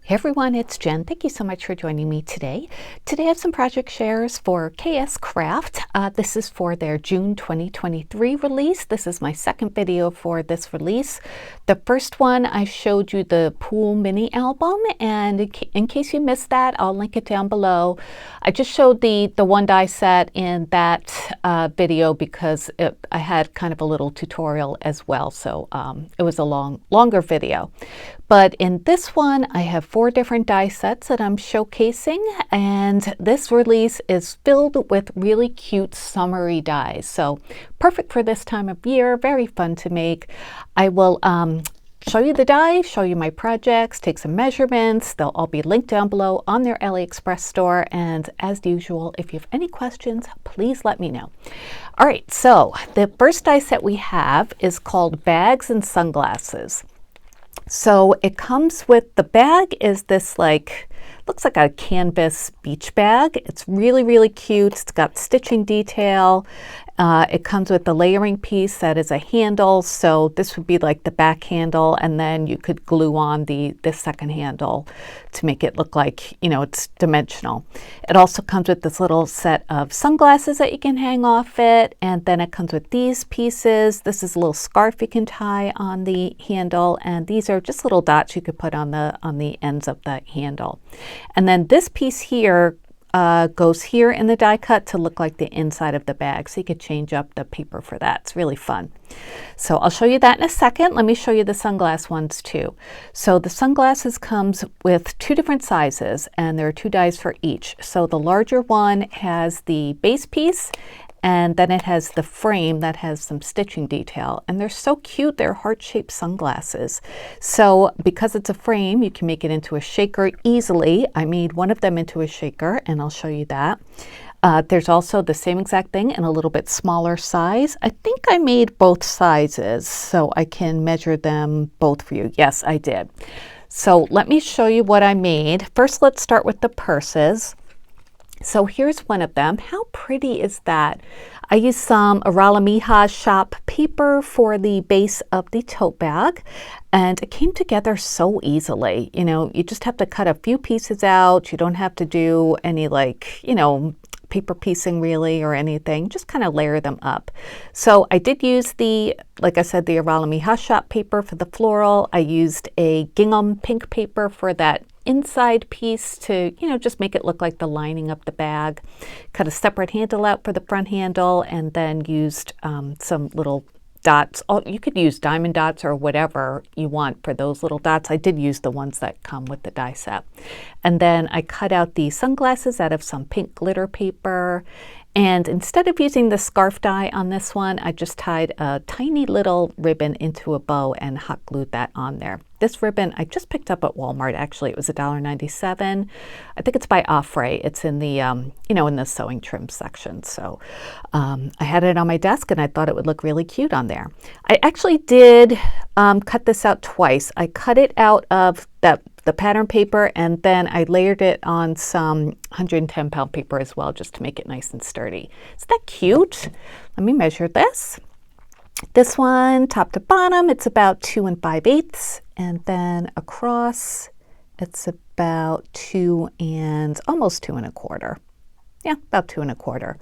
Hey everyone, it's Jen. Thank you so much for joining me today. Today I have some project shares for KSCraft. This is for their June 2023 release. This is my second video for this release. The first one I showed you the pool mini album, and in case you missed that, I'll link it down below. I just showed the one die set in that video because I had kind of a little tutorial as well, so it was a longer video. But in this one, I have 4 different die sets that I'm showcasing, and this release is filled with really cute summery dies. So perfect for this time of year, very fun to make. I will show you the die, show you my projects, take some measurements. They'll all be linked down below on their AliExpress store. And as usual, if you have any questions, please let me know. All right, so the first die set we have is called Bags and Sunglasses. So it comes with, the bag is this looks like a canvas beach bag. It's really, really cute. It's got stitching detail. It comes with the layering piece that is a handle. So this would be like the back handle, and then you could glue on the second handle to make it look like, you know, it's dimensional. It also comes with this little set of sunglasses that you can hang off it. And then it comes with these pieces. This is a little scarf you can tie on the handle. And these are just little dots you could put on the ends of the handle. And then this piece here goes here in the die cut to look like the inside of the bag. So you could change up the paper for that. It's really fun. So I'll show you that in a second. Let me show you the sunglass ones too. So the sunglasses comes with 2 different sizes, and there are 2 dies for each. So the larger one has the base piece, and then it has the frame that has some stitching detail. And they're so cute. They're heart-shaped sunglasses. So because it's a frame, you can make it into a shaker easily. I made one of them into a shaker, and I'll show you that. There's also the same exact thing in a little bit smaller size. I think I made both sizes, so I can measure them both for you. Yes, I did. So let me show you what I made. First, let's start with the purses. So here's one of them. How pretty is that? I used some Aralamija shop paper for the base of the tote bag, and it came together so easily. You know, you just have to cut a few pieces out. You don't have to do any paper piecing really or anything. Just kind of layer them up. So I did use like I said, the Aralamija shop paper for the floral. I used a gingham pink paper for that inside piece to, just make it look like the lining of the bag. Cut a separate handle out for the front handle, and then used some little dots. You could use diamond dots or whatever you want for those little dots. I did use the ones that come with the die set. And then I cut out the sunglasses out of some pink glitter paper. And instead of using the scarf die on this one, I just tied a tiny little ribbon into a bow and hot glued that on there. This ribbon I just picked up at Walmart. Actually, it was $1.97. I think it's by Offray. It's in the in the sewing trim section. So I had it on my desk, and I thought it would look really cute on there. I actually did cut this out twice. I cut it out of the pattern paper, and then I layered it on some 110-pound paper as well, just to make it nice and sturdy. Isn't that cute? Let me measure this. This one, top to bottom, it's about 2 5/8, and then across, it's about 2 and almost 2 1/4. Yeah, about 2 1/4.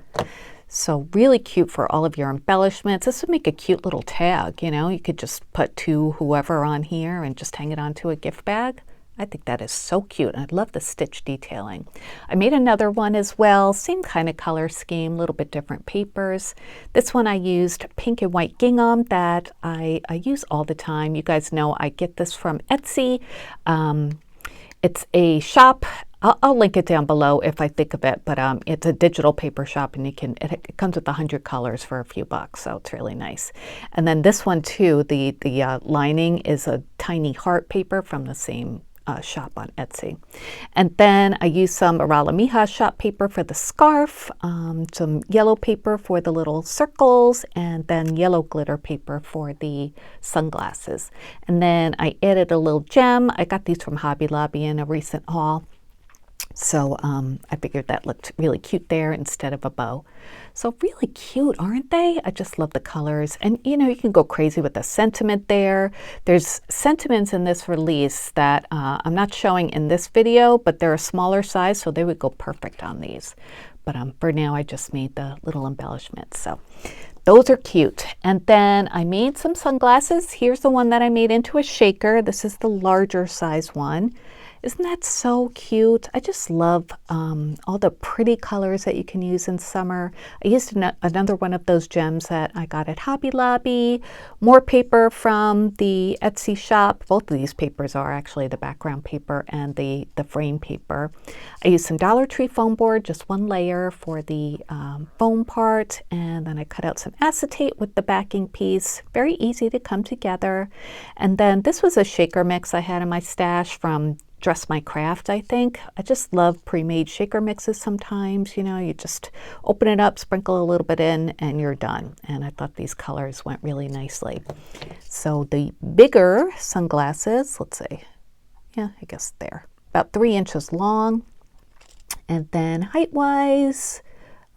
So really cute for all of your embellishments. This would make a cute little tag. You could just put to whoever on here and just hang it onto a gift bag. I think that is so cute. I love the stitch detailing. I made another one as well, same kind of color scheme, a little bit different papers. This one I used pink and white gingham that I use all the time. You guys know I get this from Etsy. It's a shop. I'll link it down below if I think of it, but it's a digital paper shop, and it comes with 100 colors for a few bucks, so it's really nice. And then this one too, the lining is a tiny heart paper from the same shop on Etsy. And then I used some Aralamija shop paper for the scarf, some yellow paper for the little circles, and then yellow glitter paper for the sunglasses. And then I added a little gem. I got these from Hobby Lobby in a recent haul. So I figured that looked really cute there instead of a bow. So really cute, aren't they? I just love the colors. And you know, you can go crazy with the sentiment there. There's sentiments in this release that I'm not showing in this video, but they're a smaller size, so they would go perfect on these. But for now, I just made the little embellishments. So those are cute. And then I made some sunglasses. Here's the one that I made into a shaker. This is the larger size one. Isn't that so cute? I just love all the pretty colors that you can use in summer. I used another one of those gems that I got at Hobby Lobby. More paper from the Etsy shop. Both of these papers are actually the background paper and the frame paper. I used some Dollar Tree foam board, just one layer for the foam part, and then I cut out some acetate with the backing piece. Very easy to come together. And then this was a shaker mix I had in my stash from Dress My Craft, I think. I just love pre-made shaker mixes sometimes. You know, you just open it up, sprinkle a little bit in, and you're done. And I thought these colors went really nicely. So the bigger sunglasses, let's say, yeah, I guess they're about 3 inches long. And then height-wise,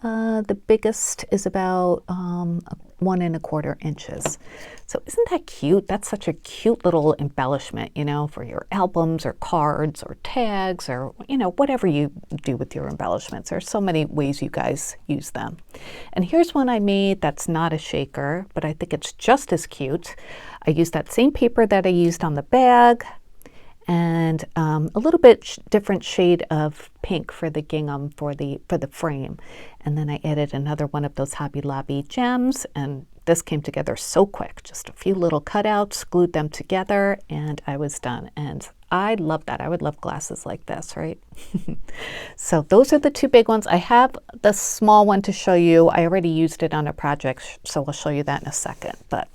the biggest is about 1 1/4 inches. So isn't that cute? That's such a cute little embellishment, you know, for your albums or cards or tags or, you know, whatever you do with your embellishments. There's so many ways you guys use them. And here's one I made that's not a shaker, but I think it's just as cute. I used that same paper that I used on the bag, and a little bit different shade of pink for the gingham for the frame. And then I added another one of those Hobby Lobby gems, and this came together so quick. Just a few little cutouts, glued them together, and I was done. And I love that. I would love glasses like this, right? So those are the 2 big ones. I have the small one to show you. I already used it on a project, so I'll show you that in a second. But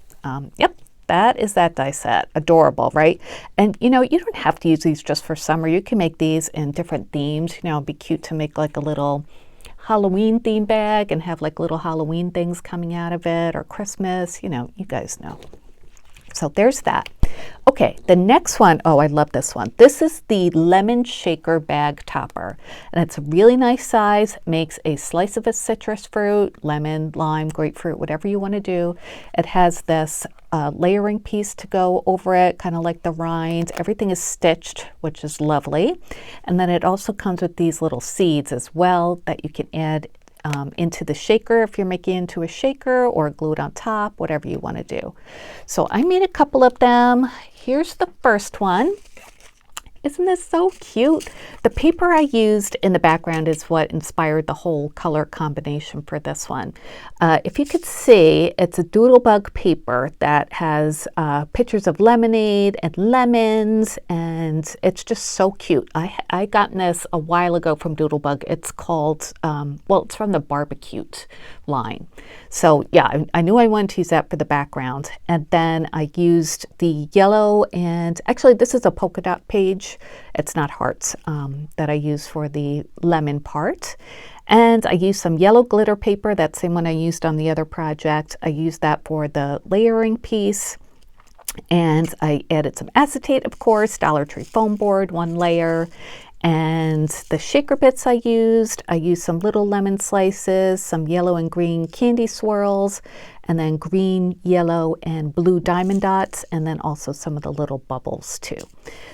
yep. That is that die set. Adorable, right? And you know, you don't have to use these just for summer. You can make these in different themes. You know, it'd be cute to make like a little Halloween theme bag and have like little Halloween things coming out of it, or Christmas. You know, you guys know. So there's that. Okay, the next one, oh, I love this one. This is the lemon shaker bag topper. And it's a really nice size, makes a slice of a citrus fruit, lemon, lime, grapefruit, whatever you want to do. It has this layering piece to go over it, kind of like the rind. Everything is stitched, which is lovely. And then it also comes with these little seeds as well that you can add into the shaker if you're making it into a shaker, or glue it on top, whatever you want to do. So I made a couple of them. Here's the first one. Isn't this so cute? The paper I used in the background is what inspired the whole color combination for this one. If you could see, it's a doodlebug paper that has pictures of lemonade and lemons, and it's just so cute. I gotten this a while ago from Doodlebug. It's called, well, it's from the Barbecue line. So yeah, I knew I wanted to use that for the background. And then I used the yellow, and actually this is a polka dot page. It's not hearts that I use for the lemon part. And I used some yellow glitter paper, that same one I used on the other project. I used that for the layering piece. And I added some acetate, of course, Dollar Tree foam board, 1 layer. And the shaker bits I used some little lemon slices, some yellow and green candy swirls, and then green, yellow, and blue diamond dots, and then also some of the little bubbles too.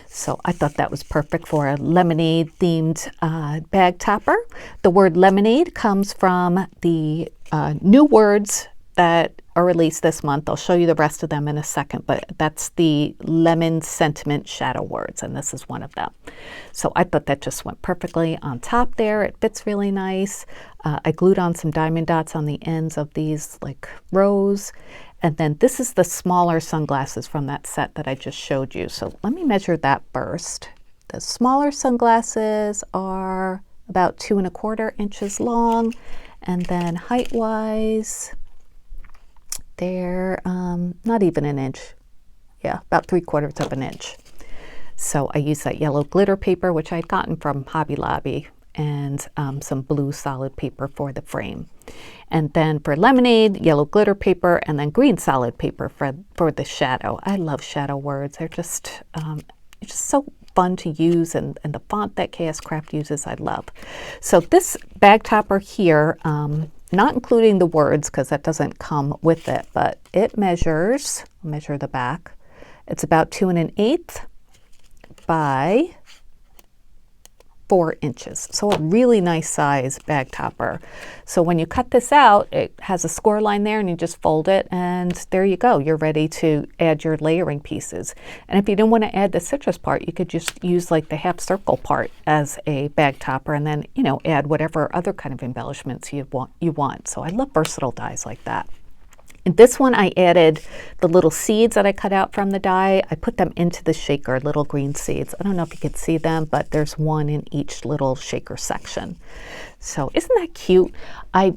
So I thought that was perfect for a lemonade themed bag topper. The word lemonade comes from the new words that are released this month. I'll show you the rest of them in a second, but that's the lemon sentiment shadow words, and this is one of them. So I thought that just went perfectly on top there. It fits really nice. I glued on some diamond dots on the ends of these like rows. And then this is the smaller sunglasses from that set that I just showed you. So let me measure that first. The smaller sunglasses are about 2 1/4 inches long, and then height-wise, they're not even an inch. Yeah, about 3/4 of an inch. So I used that yellow glitter paper, which I'd gotten from Hobby Lobby, and some blue solid paper for the frame. And then for lemonade, yellow glitter paper, and then green solid paper for the shadow. I love shadow words. They're just so fun to use, and the font that KSCraft uses I love. So this bag topper here, not including the words because that doesn't come with it, but it measures, I'll measure the back, it's about 2 1/8 by 4 inches. So a really nice size bag topper. So when you cut this out, it has a score line there and you just fold it and there you go. You're ready to add your layering pieces. And if you don't want to add the citrus part, you could just use like the half circle part as a bag topper and then, you know, add whatever other kind of embellishments you want. So I love versatile dies like that. In this one, I added the little seeds that I cut out from the die. I put them into the shaker, little green seeds. I don't know if you could see them, but there's one in each little shaker section. So isn't that cute? I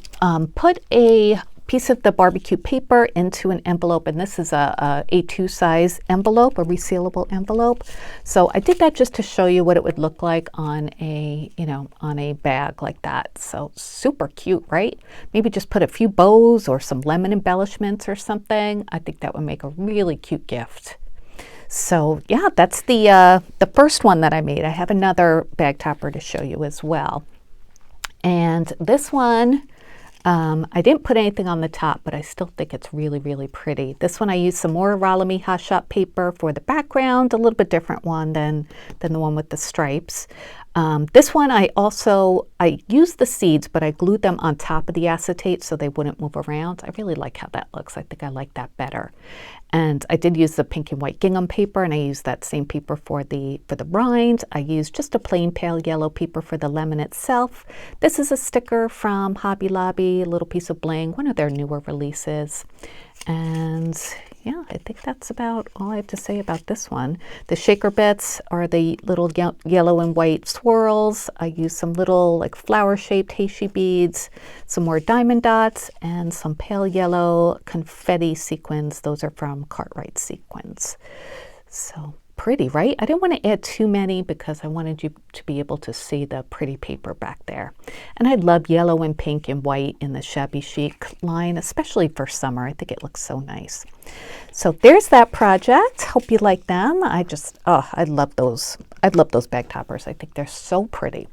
put a piece of the barbecue paper into an envelope, and this is a A2 size envelope, a resealable envelope. So I did that just to show you what it would look like on a, you know, on a bag like that. So super cute, right? Maybe just put a few bows or some lemon embellishments or something. I think that would make a really cute gift. So yeah, that's the first one that I made. I have another bag topper to show you as well. And this one, I didn't put anything on the top, but I still think it's really, really pretty. This one I used some more Ralami Hot Shot paper for the background, a little bit different one than the one with the stripes. This one I used the seeds, but I glued them on top of the acetate so they wouldn't move around. I really like how that looks. I think I like that better. And I did use the pink and white gingham paper, and I used that same paper for the rind. I used just a plain pale yellow paper for the lemon itself. This is a sticker from Hobby Lobby, a little piece of bling, one of their newer releases. And yeah, I think that's about all I have to say about this one. The shaker bits are the little yellow and white swirls. I used some little like flower-shaped Heishi beads, some more diamond dots, and some pale yellow confetti sequins. Those are from Cartwright Sequins. So pretty, right? I didn't want to add too many because I wanted you to be able to see the pretty paper back there. And I love yellow and pink and white in the Shabby Chic line, especially for summer. I think it looks so nice. So there's that project. Hope you like them. I love those. I love those bag toppers. I think they're so pretty.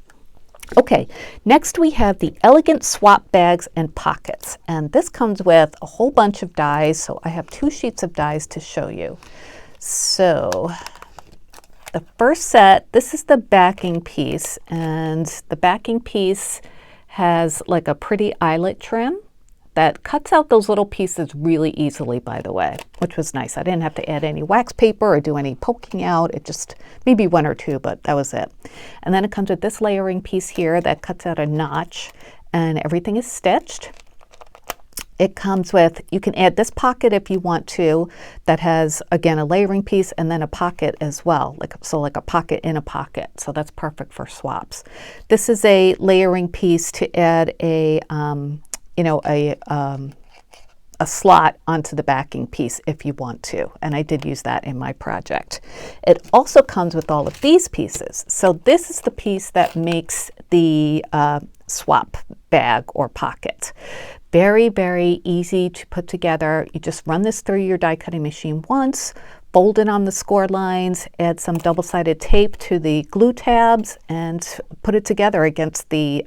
Okay, next we have the Elegant Swap Bags and Pockets. And this comes with a whole bunch of dies. So I have 2 sheets of dies to show you. So the first set, this is the backing piece, and the backing piece has like a pretty eyelet trim that cuts out those little pieces really easily, by the way, which was nice. I didn't have to add any wax paper or do any poking out. It just, maybe 1 or 2, but that was it. And then it comes with this layering piece here that cuts out a notch, and everything is stitched. It comes with, you can add this pocket if you want to, that has, again, a layering piece and then a pocket as well, like a pocket in a pocket. So that's perfect for swaps. This is a layering piece to add a slot onto the backing piece if you want to, and I did use that in my project. It also comes with all of these pieces. So this is the piece that makes the swap bag or pocket. Very, very easy to put together. You just run this through your die cutting machine once, fold it on the score lines, add some double-sided tape to the glue tabs, and put it together against the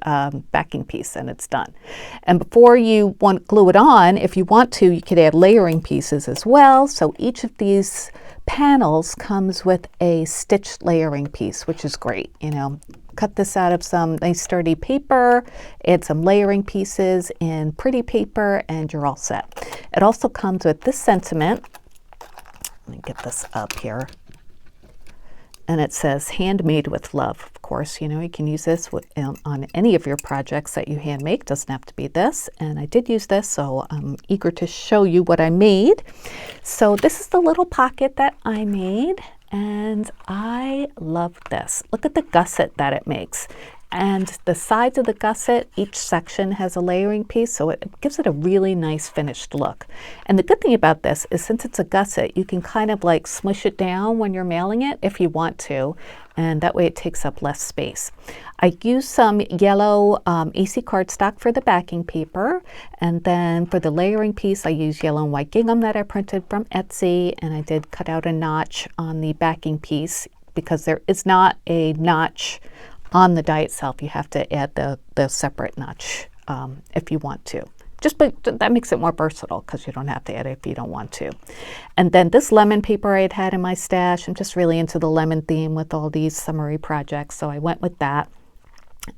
backing piece, and it's done. And before you glue it on, if you want to, you could add layering pieces as well. So each of these panels comes with a stitched layering piece, which is great. You know, cut this out of some nice sturdy paper, add some layering pieces in pretty paper, and you're all set. It also comes with this sentiment. Let me get this up here. And it says, handmade with love. Of course, you know, you can use this on any of your projects that you hand make. Doesn't have to be this. And I did use this, so I'm eager to show you what I made. So this is the little pocket that I made, and I love this. Look at the gusset that it makes. And the sides of the gusset, each section has a layering piece, so it gives it a really nice finished look. And the good thing about this is, since it's a gusset, you can kind of like smush it down when you're mailing it if you want to, and that way it takes up less space. I used some yellow AC cardstock for the backing paper, and then for the layering piece I used yellow and white gingham that I printed from Etsy, and I did cut out a notch on the backing piece because there is not a notch on the die itself. You have to add the separate notch if you want to. But that makes it more versatile because you don't have to add it if you don't want to. And then this lemon paper I had in my stash. I'm just really into the lemon theme with all these summery projects, so I went with that.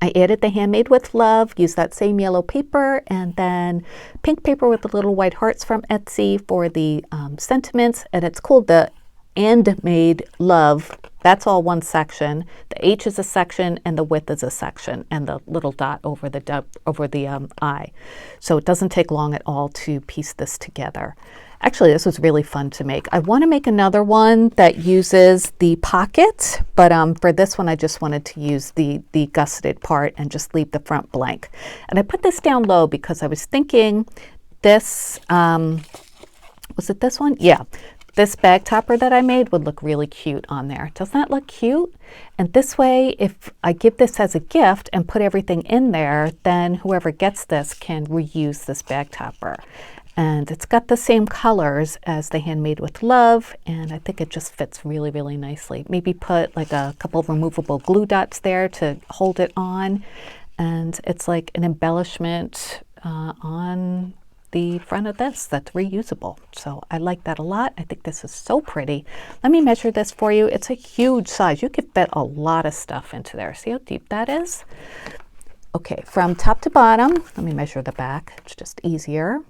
I added the Handmade with Love, used that same yellow paper, and then pink paper with the little white hearts from Etsy for the sentiments. And it's called the And Made Love. That's all one section. The H is a section and the width is a section, and the little dot over the I. So it doesn't take long at all to piece this together. Actually, this was really fun to make. I want to make another one that uses the pocket, but for this one I just wanted to use the gusseted part and just leave the front blank. And I put this down low because I was thinking this, was it this one? Yeah. This bag topper that I made would look really cute on there. Doesn't that look cute? And this way, if I give this as a gift and put everything in there, then whoever gets this can reuse this bag topper. And it's got the same colors as the Handmade with Love, and I think it just fits really, really nicely. Maybe put like a couple of removable glue dots there to hold it on, and it's like an embellishment on the front of this that's reusable. So I like that a lot. I think this is so pretty. Let me measure this for you. It's a huge size. You could fit a lot of stuff into there. See how deep that is? Okay, from top to bottom, let me measure the back. It's just easier.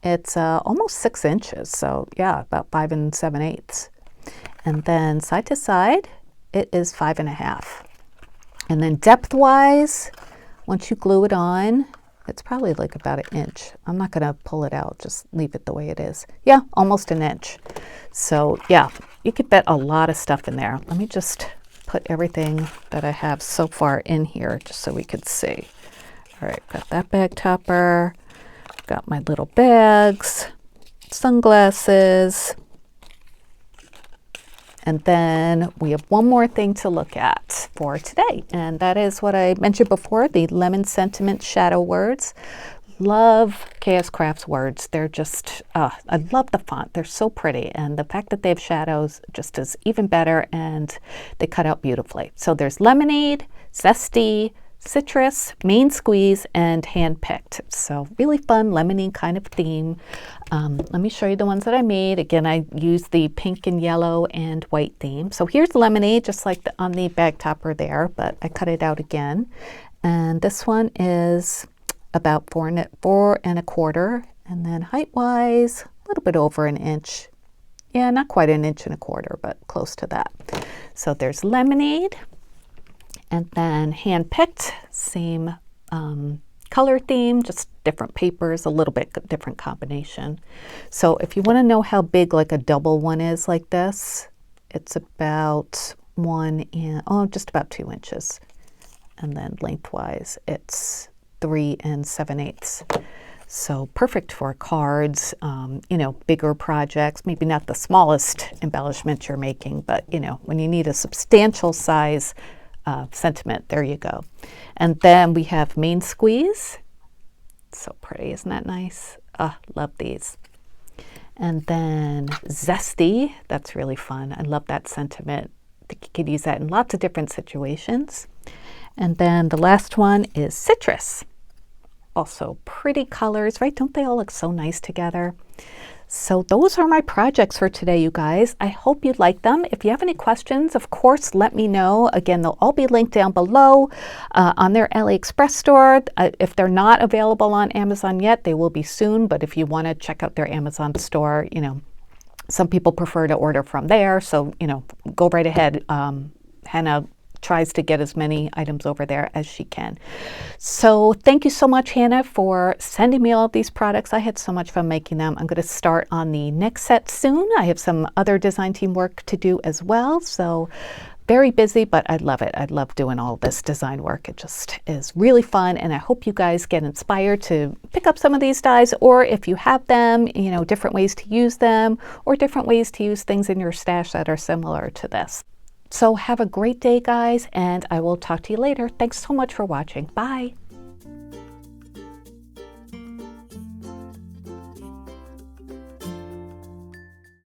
It's almost 6 inches, so yeah, about 5 7/8. And then side to side, it is 5 1/2. And then depth-wise, once you glue it on, it's probably like about 1 inch. I'm not going to pull it out, just leave it the way it is. Yeah, almost 1 inch. So yeah, you could fit a lot of stuff in there. Let me just put everything that I have so far in here just so we could see. All right, got that bag topper. Got my little bags, sunglasses, and then we have one more thing to look at for today, and that is what I mentioned before, the Lemon Sentiment Shadow Words. Love KSCraft's words. They're just, I love the font. They're so pretty, and the fact that they have shadows just is even better, and they cut out beautifully. So there's lemonade, zesty, citrus, main squeeze, and hand-picked. So really fun lemony kind of theme. Let me show you the ones that I made. Again, I used the pink and yellow and white theme. So here's lemonade, just like on the bag topper there, but I cut it out again. And this one is about 4 1/4, and then height-wise, a little bit over 1 inch. Yeah, not quite 1 1/4, but close to that. So there's lemonade. And then hand-picked, same color theme, just different papers, a little bit different combination. So if you want to know how big like a double one is like this, it's about just about 2 inches. And then lengthwise, it's 3 7/8. So perfect for cards, bigger projects, maybe not the smallest embellishment you're making, but when you need a substantial size sentiment, there you go. And then we have main squeeze. So pretty, isn't that nice? Love these. And then zesty, that's really fun. I love that sentiment. I think you could use that in lots of different situations. And then the last one is citrus. Also pretty colors, right? Don't they all look so nice together? So those are my projects for today, you guys. I hope you like them. If you have any questions, of course, let me know. Again, they'll all be linked down below on their AliExpress store. If they're not available on Amazon yet, they will be soon. But if you want to check out their Amazon store, some people prefer to order from there. So, go right ahead. Hannah tries to get as many items over there as she can. So thank you so much, Hannah, for sending me all of these products. I had so much fun making them. I'm going to start on the next set soon. I have some other design team work to do as well. So very busy, but I love it. I love doing all this design work. It just is really fun. And I hope you guys get inspired to pick up some of these dies, or if you have them, different ways to use them, or different ways to use things in your stash that are similar to this. So have a great day, guys, and I will talk to you later. Thanks so much for watching. Bye.